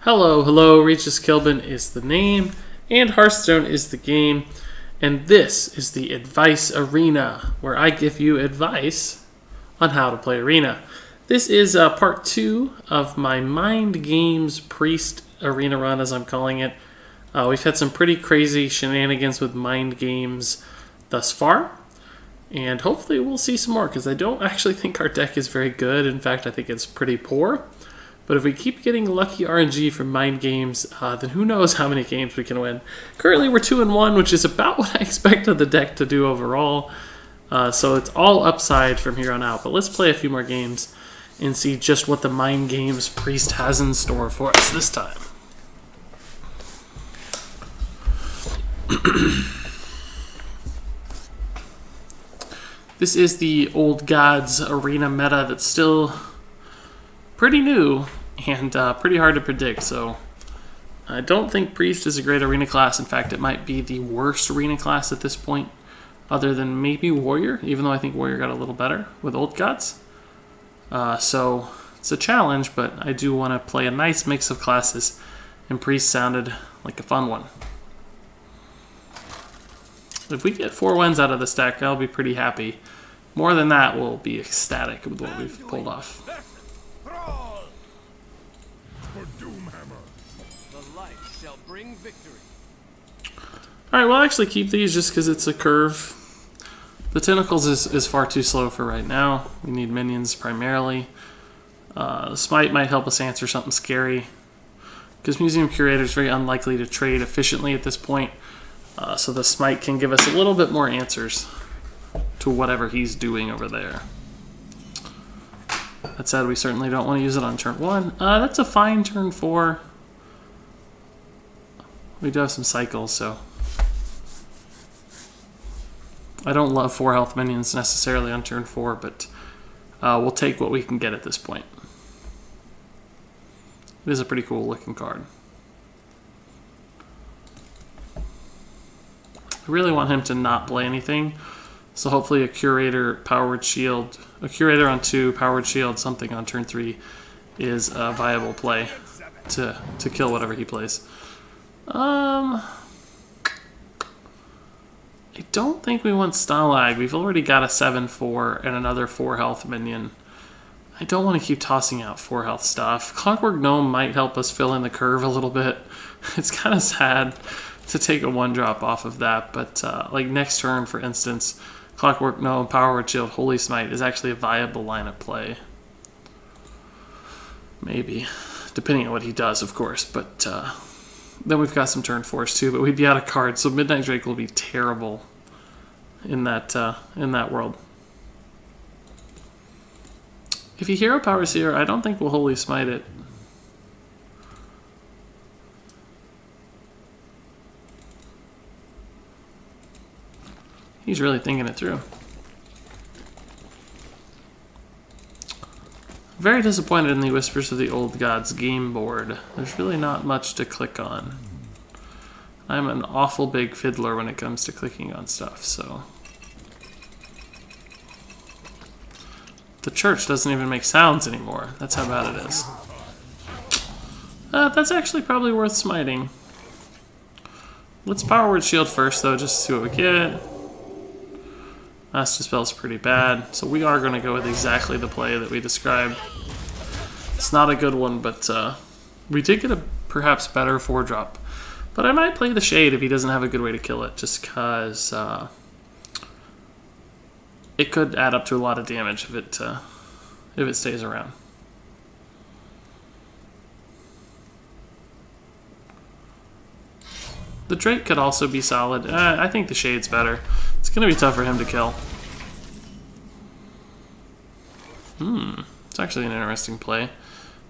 Hello, hello, Regis Kilbin is the name, and Hearthstone is the game, and this is the Advice Arena, where I give you advice on how to play Arena. This is part 2 of my Mind Games Priest Arena run, as I'm calling it. We've had some pretty crazy shenanigans with Mind Games thus far, and hopefully we'll see some more, because I don't actually think our deck is very good. In fact, I think it's pretty poor. But if we keep getting lucky RNG from Mind Games, then who knows how many games we can win. Currently we're 2-1, which is about what I expected the deck to do overall. So it's all upside from here on out. But let's play a few more games and see just what the Mind Games Priest has in store for us this time. This is the Old Gods Arena meta that's still pretty new and pretty hard to predict, so I don't think Priest is a great arena class. In fact, it might be the worst arena class at this point, other than maybe Warrior, even though I think Warrior got a little better with Old Gods. So it's a challenge, but I do want to play a nice mix of classes, and Priest sounded like a fun one. If we get 4 wins out of this deck, I'll be pretty happy. More than that, we'll be ecstatic with what we've pulled off. Alright, we'll actually keep these just because it's a curve. The Tentacles is far too slow for right now. We need minions primarily. The Smite might help us answer something scary, because Museum Curator is very unlikely to trade efficiently at this point. So the Smite can give us a little bit more answers to whatever he's doing over there. That said, we certainly don't want to use it on turn 1. That's a fine turn 4. We do have some cycles, so I don't love 4 health minions necessarily on turn 4, but we'll take what we can get at this point. It is a pretty cool looking card. I really want him to not play anything, so hopefully a Curator Powered Shield, a Curator on 2, Powered Shield, something on turn 3 is a viable play to kill whatever he plays. I don't think we want Stalag. We've already got a 7-4 and another 4 health minion. I don't want to keep tossing out 4 health stuff. Clockwork Gnome might help us fill in the curve a little bit. It's kind of sad to take a 1-drop off of that, but like next turn, for instance, Clockwork Gnome, Powered Shield, Holy Smite is actually a viable line of play. Maybe, depending on what he does, of course, but then we've got some turn 4s too, but we'd be out of cards, so Midnight Drake will be terrible in that world. If he Hero Powers here, I don't think we'll Holy Smite it. He's really thinking it through. Very disappointed in the Whispers of the Old Gods game board. There's really not much to click on. I'm an awful big fiddler when it comes to clicking on stuff, so. The church doesn't even make sounds anymore. That's how bad it is. That's actually probably worth smiting. Let's Power Word Shield first, though, just to see what we get. Last Dispel's pretty bad, so we are going to go with exactly the play that we described. It's not a good one, but we did get a perhaps better 4-drop. But I might play the Shade if he doesn't have a good way to kill it, just because it could add up to a lot of damage if it stays around. The Drake could also be solid. I think the Shade's better. It's going to be tough for him to kill. It's actually an interesting play.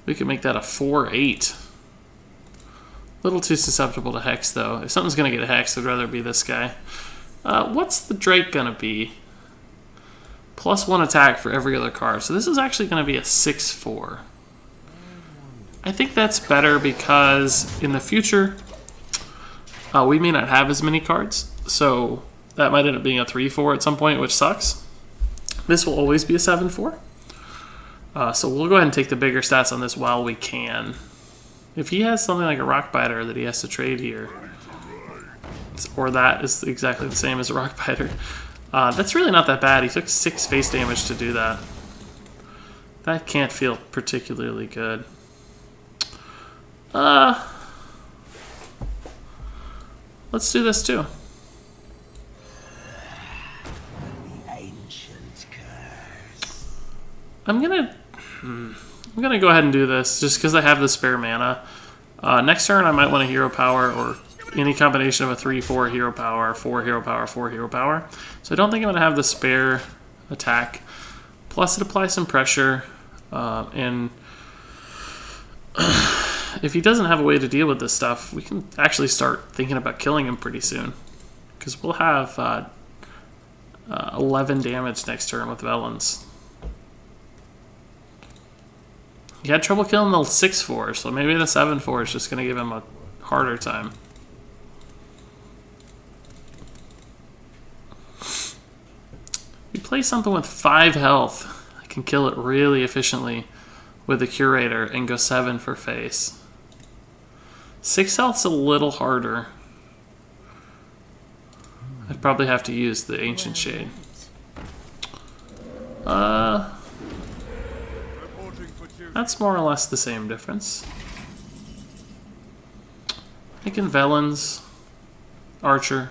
We could make that a 4-8. A little too susceptible to Hex, though. If something's going to get Hex, I'd rather be this guy. What's the Drake going to be? +1 attack for every other card. So this is actually going to be a 6-4. I think that's better because in the future, we may not have as many cards. So that might end up being a 3-4 at some point, which sucks. This will always be a 7-4. So we'll go ahead and take the bigger stats on this while we can. If he has something like a rock biter that he has to trade here, or that is exactly the same as a rock biter, that's really not that bad. He took 6 face damage to do that. That can't feel particularly good. Let's do this too. I'm gonna go ahead and do this just because I have the spare mana. Next turn I might want a hero power or any combination of a 3-4 hero power, 4 hero power, 4 hero power. So I don't think I'm gonna have the spare attack. Plus it applies some pressure, and if he doesn't have a way to deal with this stuff, we can actually start thinking about killing him pretty soon. Because we'll have 11 damage next turn with Velens. He had trouble killing the 6-4, so maybe the 7-4 is just going to give him a harder time. We play something with 5 health. I can kill it really efficiently with the Curator and go 7 for face. 6 health's a little harder. I'd probably have to use the Ancient Shade. That's more or less the same difference. I can Velens, Archer,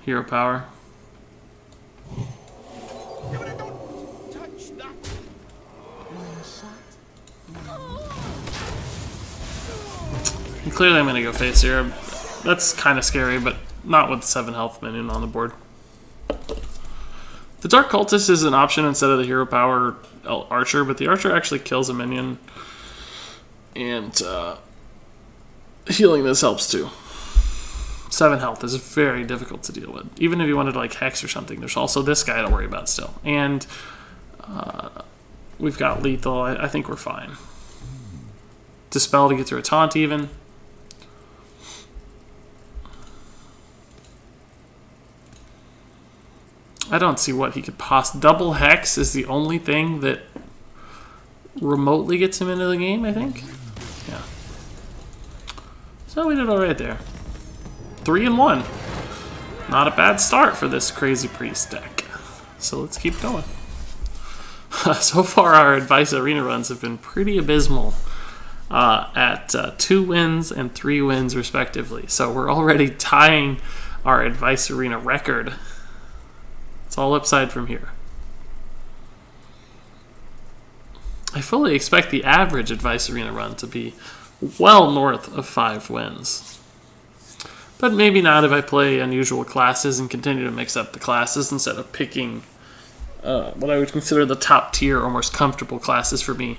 Hero Power. And clearly I'm going to go face here. That's kind of scary, but not with 7 health minion on the board. The Dark Cultist is an option instead of the Hero Power Archer, but the Archer actually kills a minion. And healing this helps too. 7 health is very difficult to deal with. Even if you wanted to like Hex or something, there's also this guy to worry about still. And we've got lethal. I think we're fine. Dispel to get through a taunt even. I don't see what he could possibly... Double Hex is the only thing that remotely gets him into the game, I think. Yeah. So we did alright there. 3-1. Not a bad start for this Crazy Priest deck. So let's keep going. So far our Advice Arena runs have been pretty abysmal. At 2 wins and 3 wins respectively. So we're already tying our Advice Arena record. It's all upside from here. I fully expect the average Advice Arena run to be well north of 5 wins. But maybe not if I play unusual classes and continue to mix up the classes instead of picking what I would consider the top tier or most comfortable classes for me,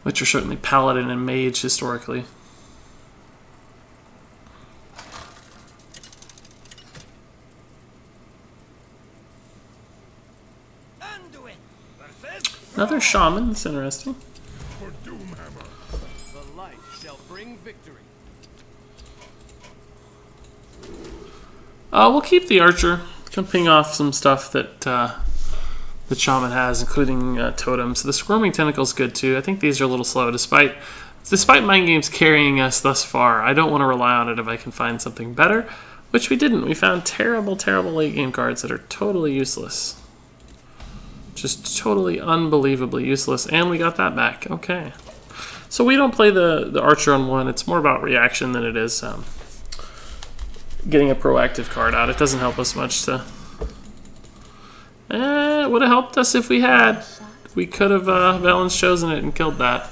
which are certainly Paladin and Mage historically. Another Shaman, that's interesting. The light shall bring victory. We'll keep the Archer. Can ping off some stuff that the Shaman has, including totems. The Squirming Tentacle is good too. I think these are a little slow, despite Mindgames carrying us thus far. I don't want to rely on it if I can find something better, which we didn't. We found terrible, terrible late game cards that are totally useless. Just totally unbelievably useless, and we got that back. Okay. So we don't play the Archer on 1. It's more about reaction than it is getting a proactive card out. It doesn't help us much to... it would have helped us if we had. We could have Velens chosen it and killed that.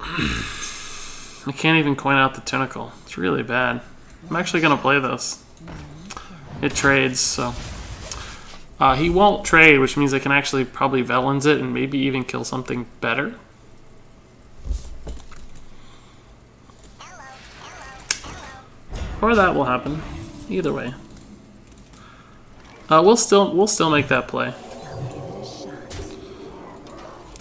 I can't even coin out the Tentacle. It's really bad. I'm actually going to play this. It trades, so... he won't trade, which means I can actually probably Velens it and maybe even kill something better. Or that will happen. Either way. We'll still make that play.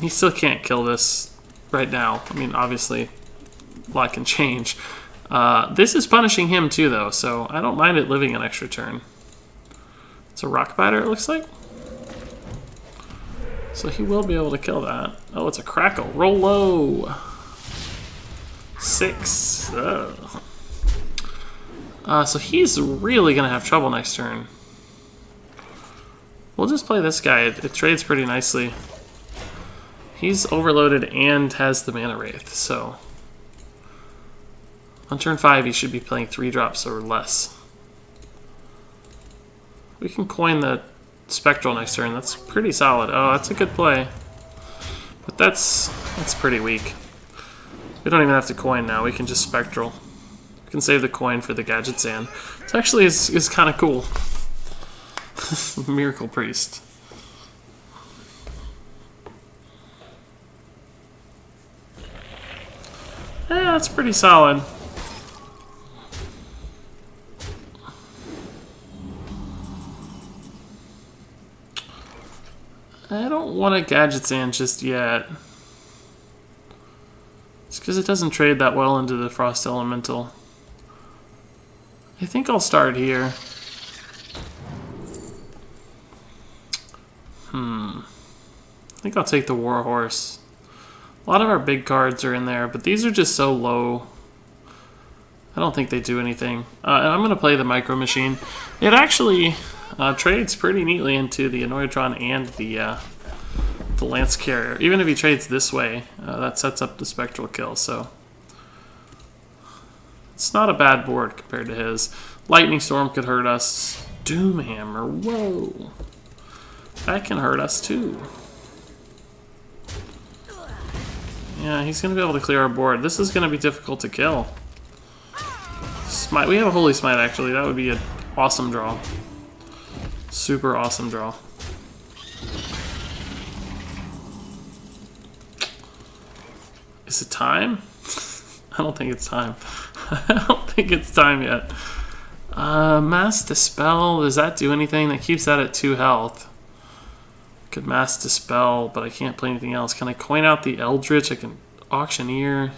He still can't kill this right now. I mean, obviously, a lot can change. This is punishing him too, though, so I don't mind it living an extra turn. It's a rock biter, it looks like. So he will be able to kill that. Oh, it's a crackle. Roll low. 6. Ugh. So he's really going to have trouble next turn. We'll just play this guy. It trades pretty nicely. He's overloaded and has the Mana Wraith, so... On turn 5, he should be playing 3 drops or less. We can coin the Spectral next turn. That's pretty solid. Oh, that's a good play. But that's pretty weak. We don't even have to coin now. We can just Spectral. We can save the coin for the Gadget Sand. It actually is kind of cool. Miracle Priest. Yeah, that's pretty solid. I don't want a Gadget Sand just yet. It's because it doesn't trade that well into the Frost Elemental. I think I'll start here. I think I'll take the War Horse. A lot of our big cards are in there, but these are just so low. I don't think they do anything. And I'm going to play the Micro Machine. It actually trades pretty neatly into the Annoyatron and the Lance Carrier. Even if he trades this way, that sets up the Spectral kill, so... It's not a bad board compared to his. Lightning Storm could hurt us. Doomhammer, whoa. That can hurt us too. Yeah, he's going to be able to clear our board. This is going to be difficult to kill. Smite. We have a Holy Smite, actually. That would be an awesome draw. Super awesome draw. Is it time? I don't think it's time. I don't think it's time yet. Mass Dispel. Does that do anything? That keeps that at 2 health. Could Mass Dispel, but I can't play anything else. Can I coin out the Eldritch? I can Auctioneer.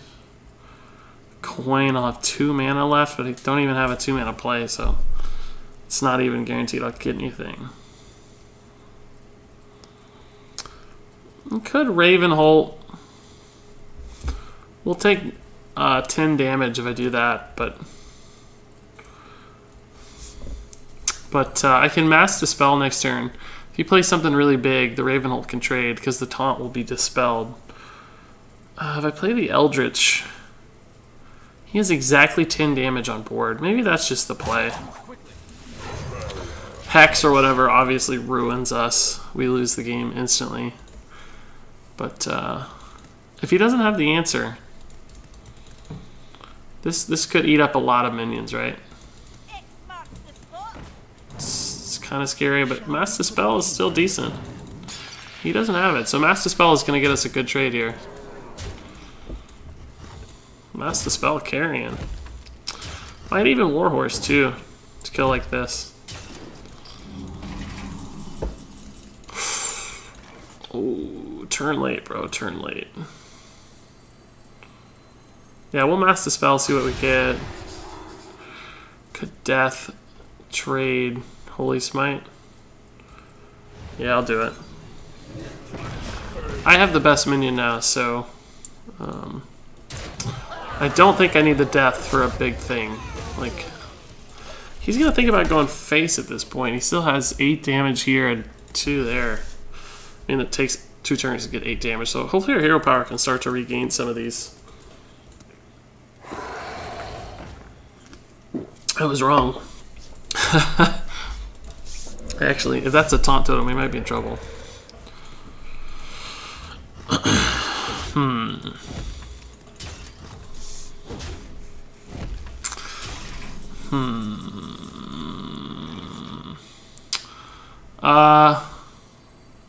Coin. I'll have 2 mana left, but I don't even have a 2 mana play, so it's not even guaranteed I'll get anything. I could Ravenholt. We'll take 10 damage if I do that, but I can Mass Dispel next turn. If you play something really big, the Ravenholt can trade because the taunt will be dispelled. If I play the Eldritch, he has exactly 10 damage on board. Maybe that's just the play. Hex or whatever obviously ruins us. We lose the game instantly. But if he doesn't have the answer, this could eat up a lot of minions, right? It's kind of scary, but Mass Dispel is still decent. He doesn't have it, so Mass Dispel is going to get us a good trade here. Mass Dispel carrying. Might even Warhorse too, to kill like this. Oh, turn late, bro, turn late. Yeah, we'll Mass Dispel, see what we get. Could Death trade Holy Smite? Yeah, I'll do it. I have the best minion now, so I don't think I need the Death for a big thing. Like, he's gonna think about going face at this point. He still has 8 damage here and 2 there. I mean, it takes 2 turns to get 8 damage, so hopefully our hero power can start to regain some of these. I was wrong. Actually, if that's a taunt totem, we might be in trouble.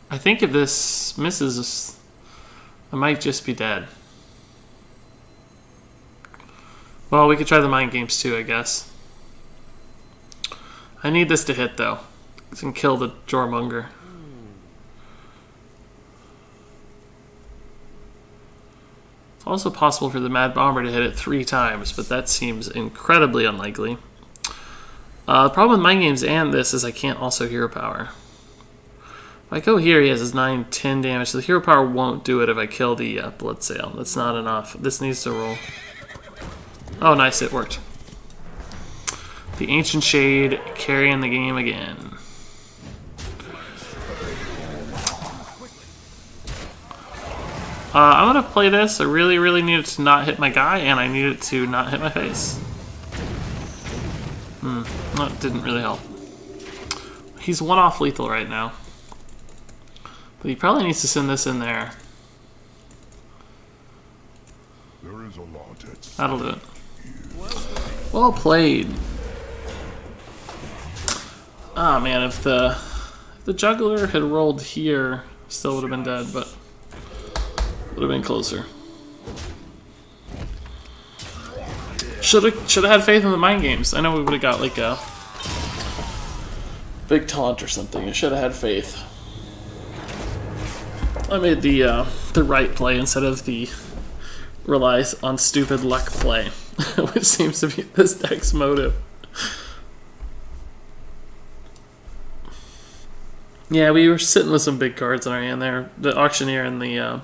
I think if this misses, I might just be dead. Well, we could try the Mind Games too, I guess. I need this to hit, though. It can kill the Jormonger. It's also possible for the Mad Bomber to hit it 3 times, but that seems incredibly unlikely. The problem with Mind Games and this is I can't also Hero Power. If If I go here, he has his 9, 10 damage. So the hero power won't do it if I kill the blood sail. That's not enough. This needs to roll. Oh, nice. It worked. The Ancient Shade carrying the game again. I'm going to play this. I really, really need it to not hit my guy, and I need it to not hit my face. That didn't really help. He's one off lethal right now. But he probably needs to send this in there. There is a lot at That'll do it. Well played. Ah, man, if the juggler had rolled here, still would have been dead, but would have been closer. Should have had faith in the mind games. I know we would have got like a big taunt or something. I should have had faith. I made the right play instead of the relies on stupid luck play, which seems to be this deck's motive. Yeah, we were sitting with some big cards in our hand there. The auctioneer and the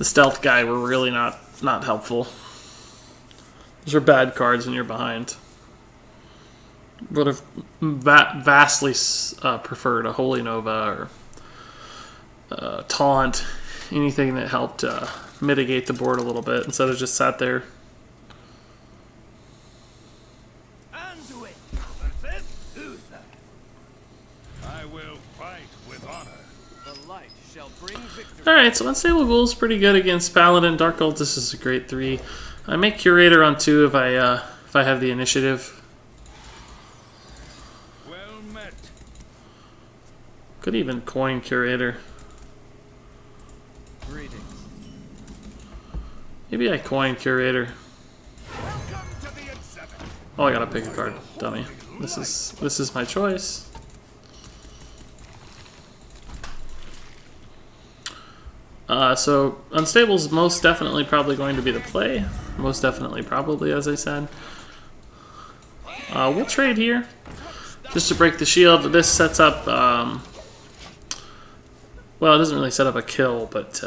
stealth guy were really not helpful. Those are bad cards when you're behind. Would have vastly preferred a Holy Nova or Taunt, anything that helped mitigate the board a little bit instead of just sat there. I will fight with honor. The light shall bring victory. Alright, so Unstable Ghoul is pretty good against Paladin. Dark Cultist is a great 3. I make Curator on 2 if I have the initiative. Well met. Could even coin Curator. Greetings. Maybe I coin Curator. Welcome to the exhibit. Oh, I gotta pick a card, dummy. This is my choice. So Unstable's most definitely probably going to be the play. Most definitely probably, as I said. We'll trade here. Just to break the shield. This sets up, well, it doesn't really set up a kill, but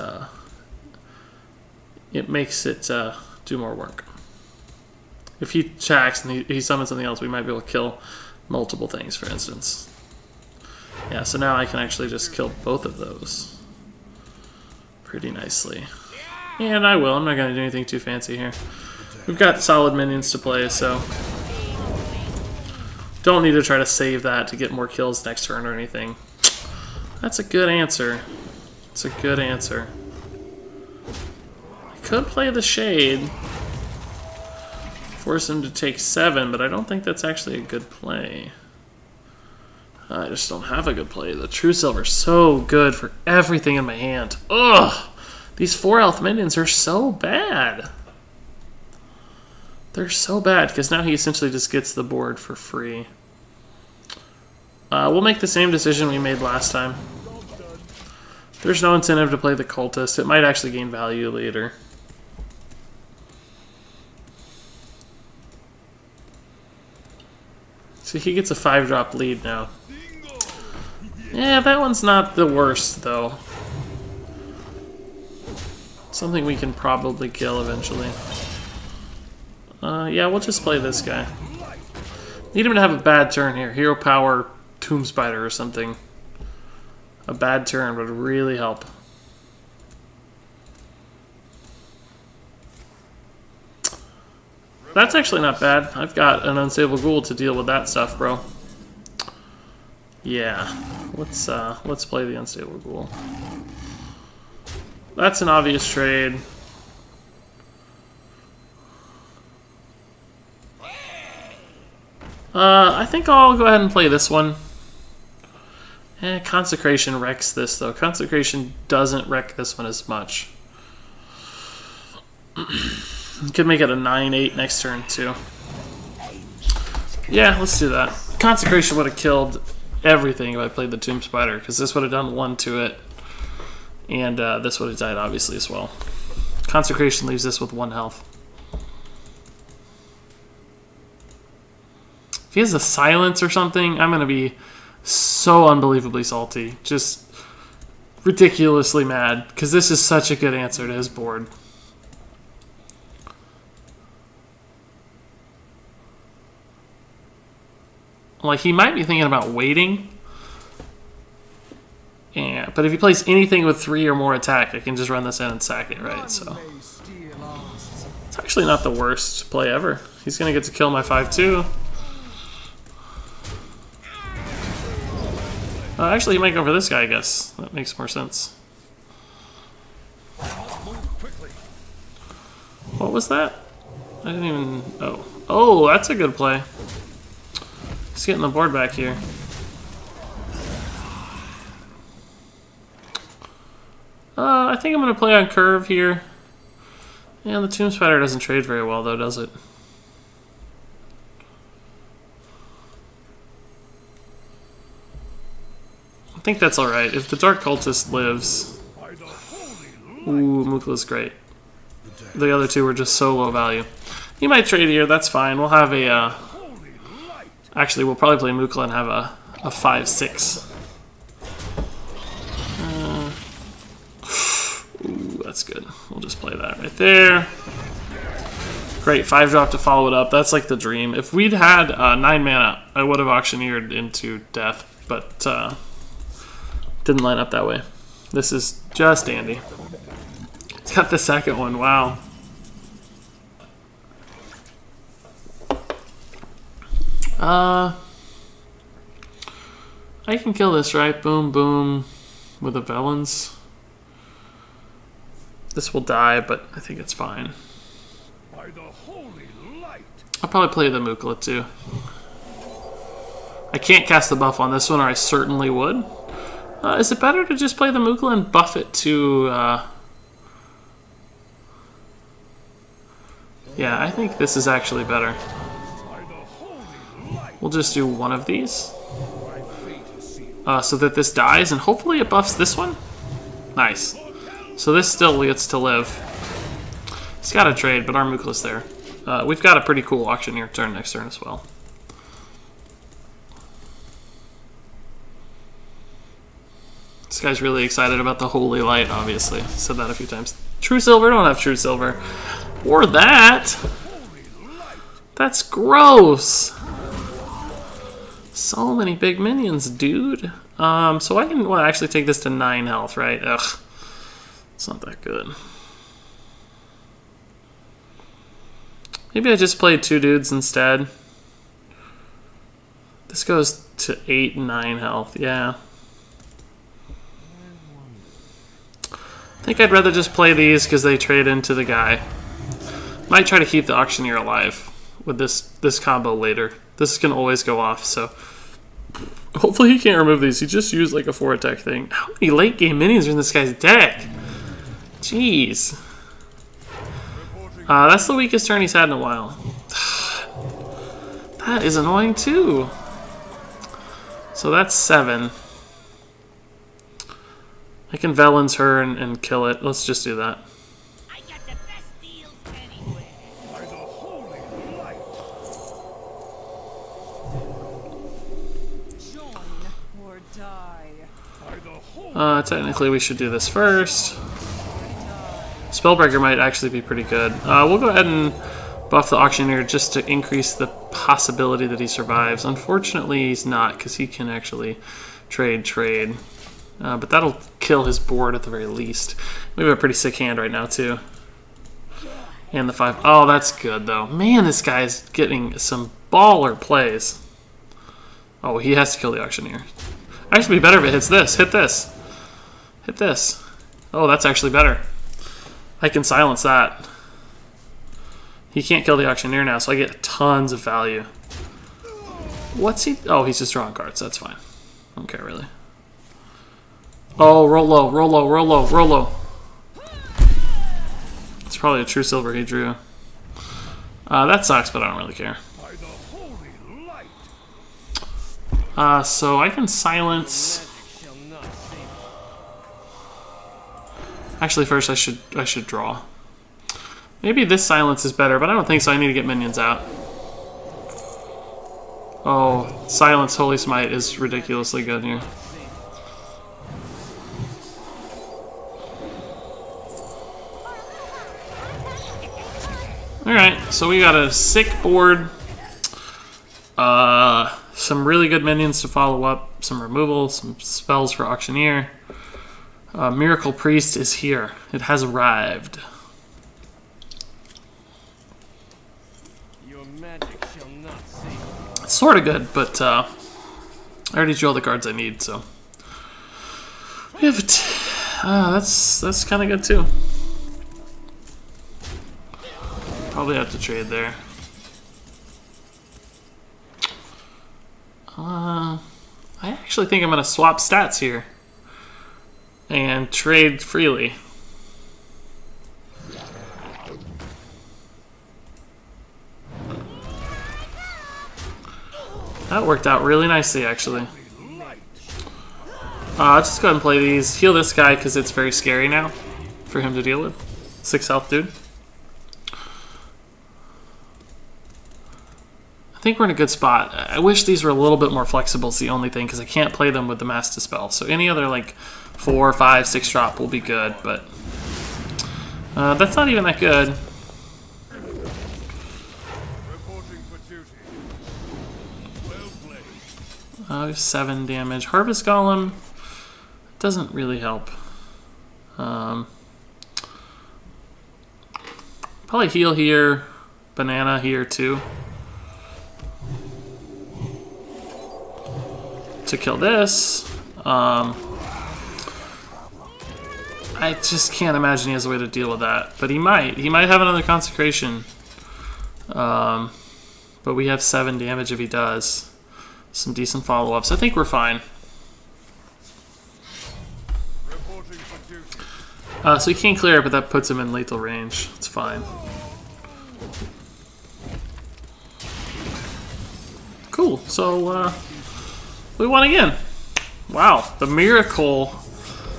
it makes it do more work. If he attacks and he summons something else, we might be able to kill multiple things, for instance. Yeah, so now I can actually just kill both of those pretty nicely. And I will. I'm not going to do anything too fancy here. We've got solid minions to play, so don't need to try to save that to get more kills next turn or anything. That's a good answer. It's a good answer. I could play the Shade. Force him to take 7, but I don't think that's actually a good play. I just don't have a good play. The True Silver's so good for everything in my hand. Ugh! These 4 health minions are so bad. They're so bad, because now he essentially just gets the board for free. We'll make the same decision we made last time. There's no incentive to play the Cultist. It might actually gain value later. So he gets a 5-drop lead now. Yeah, that one's not the worst, though. Something we can probably kill eventually. Yeah, we'll just play this guy. Need him to have a bad turn here. Hero Power, Tomb Spider or something. A bad turn would really help. That's actually not bad. I've got an Unstable Ghoul to deal with that stuff, bro. Yeah, let's play the Unstable Ghoul. That's an obvious trade. I think I'll go ahead and play this one. Consecration wrecks this, though. Consecration doesn't wreck this one as much. Could make it a 9-8 next turn, too. Yeah, let's do that. Consecration would have killed everything if I played the Tomb Spider, because this would have done 1 to it. And this would have died, obviously, as well. Consecration leaves this with 1 health. If he has a silence or something, I'm gonna be So unbelievably salty. Just ridiculously mad. Because this is such a good answer to his board. Like, he might be thinking about waiting. Yeah, but if he plays anything with 3 or more attack, I can just run this in and sack it, right? So it's actually not the worst play ever. He's going to get to kill my 5-2. Actually, he might go for this guy, I guess. That makes more sense. What was that? I didn't even... Oh. Oh, that's a good play. He's getting the board back here. I think I'm going to play on curve here. Yeah, the Tomb Spider doesn't trade very well, though, does it? I think that's alright. If the Dark Cultist lives... Ooh, Mukla's great. The other two were just so low value. He might trade here, that's fine. We'll have a... Actually, we'll probably play Mukla and have a 5-6. Ooh, that's good. We'll just play that right there. Great, 5-drop to follow it up. That's like the dream. If we'd had 9 mana, I would have auctioneered into death, but didn't line up that way. This is just dandy. It's got the second one, wow. I can kill this, right? Boom, boom, with a Velens. This will die, but I think it's fine. By the holy light. I'll probably play the Mukla too. I can't cast the buff on this one, or I certainly would. Is it better to just play the Mukla and buff it to... Yeah, I think this is actually better. We'll just do one of these. So that this dies, and hopefully it buffs this one. Nice. So this still gets to live. He's got to trade, but our Mukla's there. We've got a pretty cool auctioneer turn next turn as well. This guy's really excited about the Holy Light, obviously. Said that a few times. True Silver? Don't have True Silver. Or that. That's gross. So many big minions, dude. So I can actually take this to 9 health, right? Ugh. It's not that good. Maybe I just play 2 dudes instead. This goes to 8 and 9 health, yeah. I think I'd rather just play these because they trade into the guy. Might try to keep the auctioneer alive with this combo later. This can always go off, so hopefully he can't remove these. He just used like a 4-attack thing. How many late game minions are in this guy's deck? Jeez. That's the weakest turn he's had in a while. That is annoying too. So that's 7. I can Velens her and kill it. Let's just do that. I got the best deals anywhere. By the holy light. Join or die. By the holy Technically we should do this first. Spellbreaker might actually be pretty good. We'll go ahead and buff the auctioneer just to increase the possibility that he survives. Unfortunately he's not, because he can actually trade. But that'll kill his board at the very least. We have a pretty sick hand right now too. And the 5. Oh, that's good though. Man, this guy's getting some baller plays. Oh, he has to kill the auctioneer. Actually, be better if it hits this. Hit this. Hit this. Oh, that's actually better. I can silence that. He can't kill the auctioneer now, so I get tons of value. What's he? Oh, he's just drawing cards. That's fine. I don't care really. Oh, roll low, roll low, roll low, roll low. It's probably a True Silver he drew. That sucks, but I don't really care. by the holy light. So I can silence. Shall not save. Actually, first I should draw. Maybe this silence is better, but I don't think so. I need to get minions out. Oh, Silence Holy Smite is ridiculously good here. Alright, so we got a sick board. Some really good minions to follow up. Some removal, some spells for Auctioneer. Miracle Priest is here. It has arrived. Your magic shall not save. It's sort of good, but I already drew all the cards I need, so we have it. That's kind of good too. Probably have to trade there. I actually think I'm gonna swap stats here and trade freely. That worked out really nicely, actually. I'll just go ahead and play these. Heal this guy because it's very scary now for him to deal with. 6 health, dude. I think we're in a good spot. I wish these were a little bit more flexible. It's the only thing because I can't play them with the Mass Dispel. So any other like 4, 5, 6 drop will be good, but that's not even that good. Reporting for duty. Well played. 7 damage. Harvest Golem doesn't really help. Probably heal here. Banana here too. To kill this. I just can't imagine he has a way to deal with that. But he might. He might have another Consecration. But we have 7 damage if he does. Some decent follow-ups. I think we're fine. Reporting for duty. So he can't clear it, but that puts him in lethal range. It's fine. Cool. So, we won again. Wow. The miracle.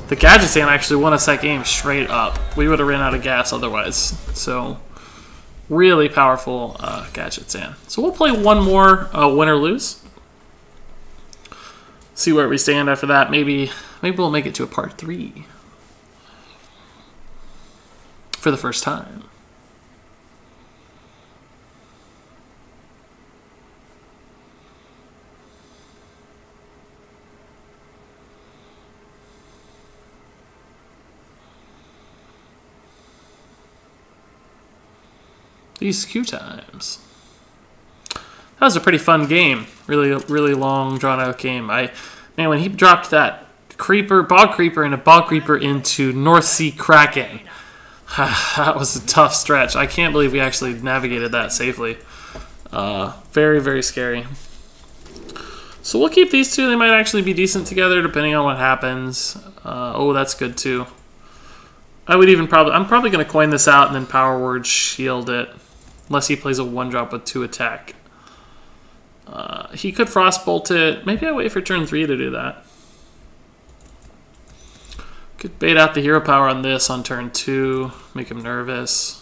The Gadgetzan actually won us that game straight up. We would have ran out of gas otherwise. So, really powerful Gadgetzan. So we'll play one more win or lose. See where we stand after that. Maybe we'll make it to a part 3. For the first time. These queue times. That was a pretty fun game. Really long, drawn-out game. Man, when he dropped that creeper, bog creeper, and a bog creeper into North Sea Kraken, that was a tough stretch. I can't believe we actually navigated that safely. Very, very scary. So we'll keep these two. They might actually be decent together, depending on what happens. Oh, that's good too. I'm probably going to coin this out and then Power Word shield it. Unless he plays a 1-drop with 2 attack. He could Frostbolt it. Maybe I wait for turn 3 to do that. Could bait out the hero power on this on turn 2. Make him nervous.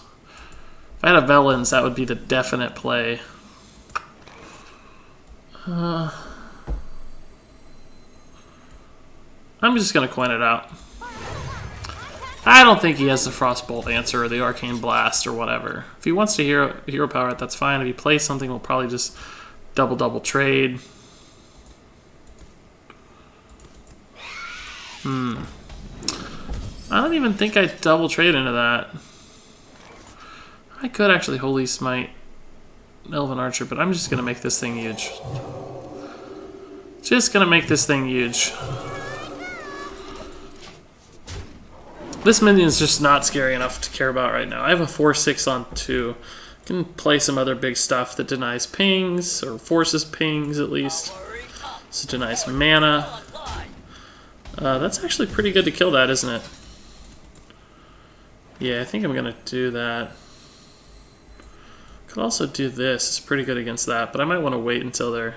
If I had a Velens, that would be the definite play. I'm just going to coin it out. I don't think he has the Frostbolt answer or the Arcane Blast or whatever. If he wants to hero power it, that's fine. If he plays something, we'll probably just double trade. I don't even think I double trade into that. I could actually Holy Smite Elven Archer, but I'm just going to make this thing huge. Just going to make this thing huge. This minion's just not scary enough to care about right now. I have a 4/6 on 2. I can play some other big stuff that denies pings, or forces pings at least. So it denies mana. That's actually pretty good to kill that, isn't it? Yeah, I think I'm going to do that. Could also do this. It's pretty good against that, but I might want to wait until they're...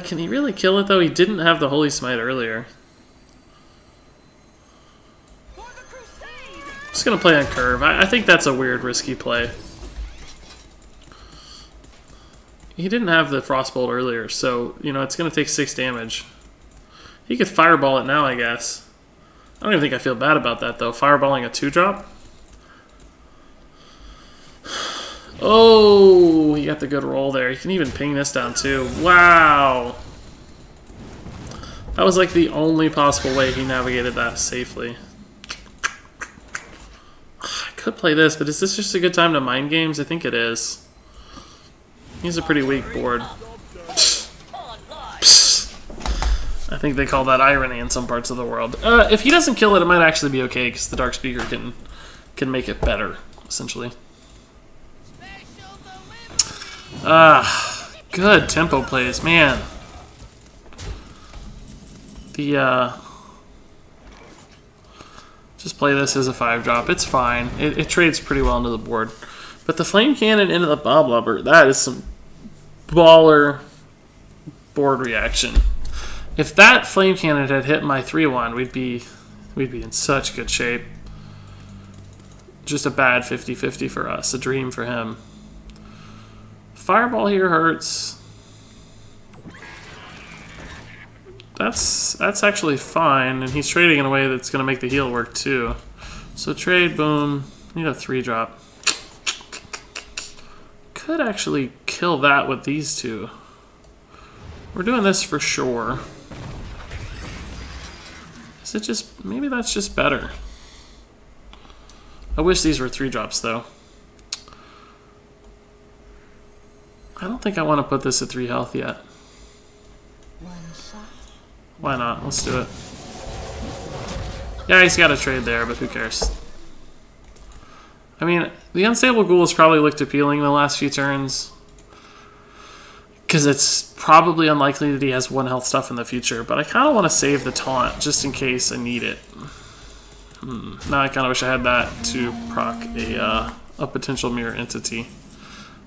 Can he really kill it, though? He didn't have the Holy Smite earlier. Just gonna play on curve. I think that's a weird, risky play. He didn't have the Frostbolt earlier, so, you know, it's gonna take 6 damage. He could Fireball it now, I guess. I don't even think I feel bad about that, though. Fireballing a 2-drop? Oh, he got the good roll there. He can even ping this down, too. Wow! That was like the only possible way he navigated that safely. I could play this, but is this just a good time to mind games? I think it is. He's a pretty weak board. I think they call that irony in some parts of the world. If he doesn't kill it, it might actually be okay, because the Dark Speaker can make it better, essentially. Good tempo plays, man. Just play this as a 5-drop. It's fine. It trades pretty well into the board. But the Flame Cannon into the Bob Lubber, that is some baller board reaction. If that Flame Cannon had hit my 3-1, we'd be in such good shape. Just a bad 50-50 for us, a dream for him. Fireball here hurts. That's actually fine, and he's trading in a way that's going to make the heal work too. So trade, boom. Need a 3-drop. Could actually kill that with these two. We're doing this for sure. Is it just... maybe that's just better. I wish these were 3-drops though. I don't think I want to put this at 3 health yet. Why not? Let's do it. Yeah, he's got a trade there, but who cares? I mean, the Unstable Ghoul has probably looked appealing the last few turns. Because it's probably unlikely that he has 1 health stuff in the future. But I kind of want to save the taunt, just in case I need it. Now I kind of wish I had that to proc a potential Mirror Entity.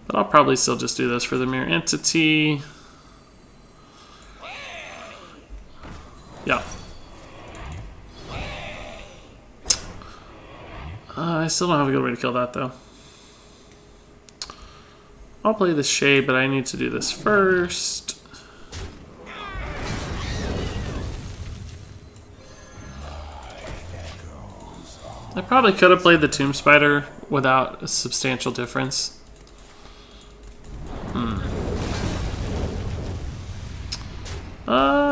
But I'll probably still just do this for the Mirror Entity. Yeah. I still don't have a good way to kill that, though. I'll play this Shade, but I need to do this first. I probably could have played the Tomb Spider without a substantial difference.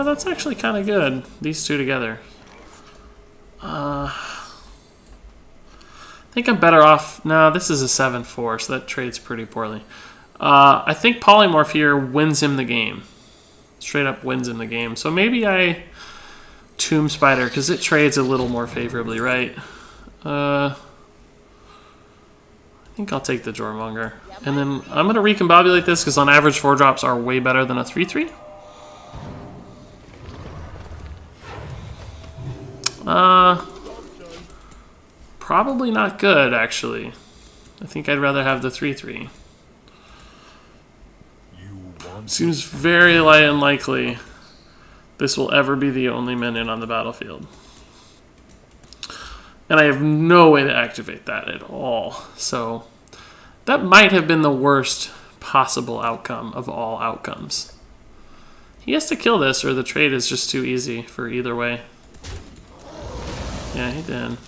That's actually kind of good. These two together. I think I'm better off... no, this is a 7-4, so that trades pretty poorly. I think Polymorph here wins him the game. Straight up wins him the game. So maybe I Tomb Spider, because it trades a little more favorably, right? I think I'll take the Jormonger. And then I'm going to recombobulate this, because on average 4-drops are way better than a 3-3. Probably not good, actually. I think I'd rather have the 3-3. Seems very unlikely this will ever be the only minion on the battlefield. And I have no way to activate that at all. So that might have been the worst possible outcome of all outcomes. He has to kill this or the trade is just too easy for either way. Yeah, he did.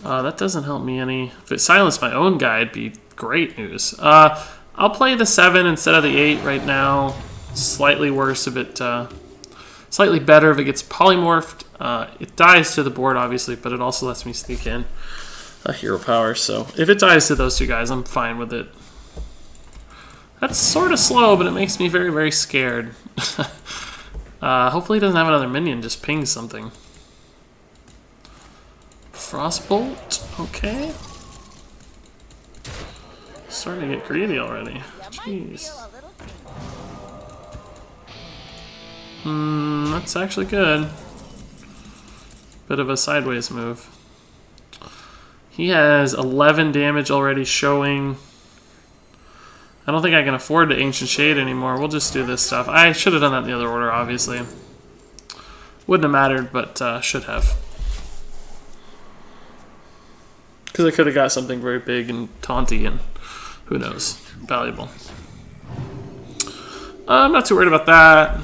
That doesn't help me any. If it silenced my own guy, it'd be great news. I'll play the 7 instead of the 8 right now. Slightly worse if it... slightly better if it gets polymorphed. It dies to the board, obviously, but it also lets me sneak in a hero power. So if it dies to those two guys, I'm fine with it. That's sort of slow, but it makes me very, very scared. Hopefully he doesn't have another minion. Just ping something. Frostbolt. Okay. Starting to get greedy already. Jeez. That's actually good. Bit of a sideways move. He has 11 damage already showing. I don't think I can afford to Ancient Shade anymore. We'll just do this stuff. I should have done that in the other order, obviously. Wouldn't have mattered, but should have. Because I could have got something very big and taunty and who knows, valuable. I'm not too worried about that.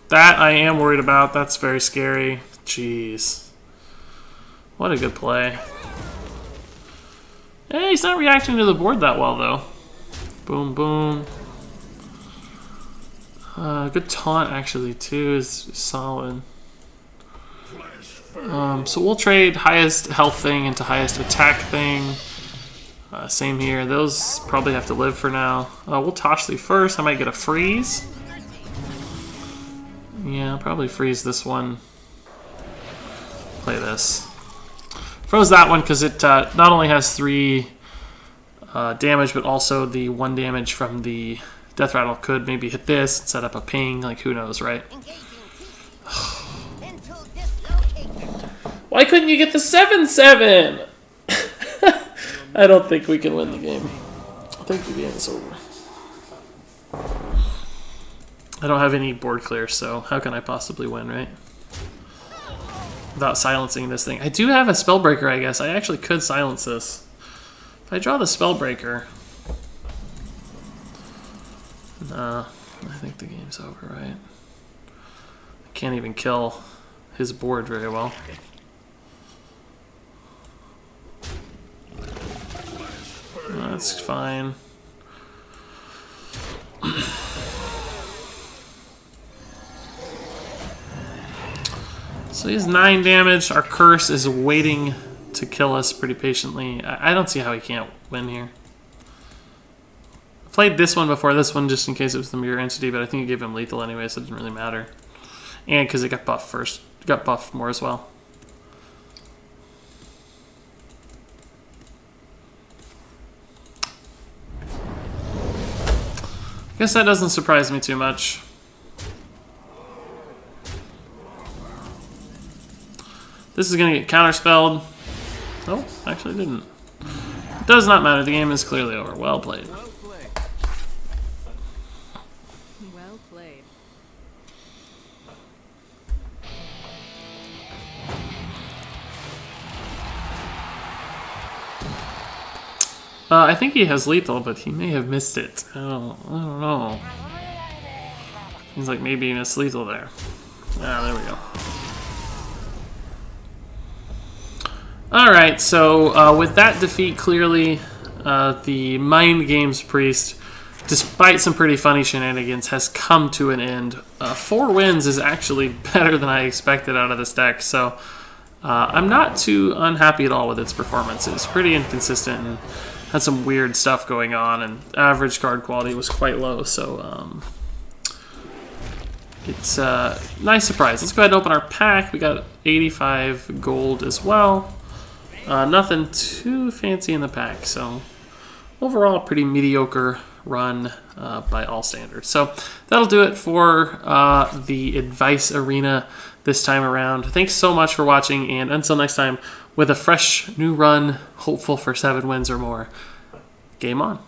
That I am worried about. That's very scary. Jeez. What a good play. Hey, he's not reacting to the board that well, though. Boom, boom. Good taunt, actually, too, is solid. So we'll trade highest health thing into highest attack thing. Same here. Those probably have to live for now. We'll toss these first. I might get a freeze. Yeah, I'll probably freeze this one. Play this. Froze that one because it not only has 3 damage, but also the 1 damage from the Death Rattle could maybe hit this and set up a ping. Like, who knows, right? Why couldn't you get the 7/7? I don't think we can win the game. I think the game is over. I don't have any board clear, so how can I possibly win, right? Without silencing this thing. I do have a Spellbreaker, I guess. I actually could silence this. If I draw the Spellbreaker... No, I think the game's over, right? I can't even kill his board very well. That's fine. So he has 9 damage. Our curse is waiting to kill us pretty patiently. I don't see how he can't win here. I played this one before this one just in case it was the mirror entity, but I think it gave him lethal anyway, so it didn't really matter. And because it got buffed first. It got buffed more as well. I guess that doesn't surprise me too much. This is going to get counterspelled. Oh, actually didn't. It does not matter. The game is clearly over. Well played. Well played. Well played. I think he has lethal, but he may have missed it. I don't know. He's like maybe he missed lethal there. Ah, there we go. Alright, so with that defeat, clearly the Mindgames Priest, despite some pretty funny shenanigans, has come to an end. 4 wins is actually better than I expected out of this deck, so I'm not too unhappy at all with its performance. It's pretty inconsistent and had some weird stuff going on, and average card quality was quite low, so it's a nice surprise. Let's go ahead and open our pack. We got 85 gold as well. Nothing too fancy in the pack, so overall a pretty mediocre run by all standards. So that'll do it for the Advice Arena this time around. Thanks so much for watching, and until next time, with a fresh new run, hopeful for 7 wins or more, game on.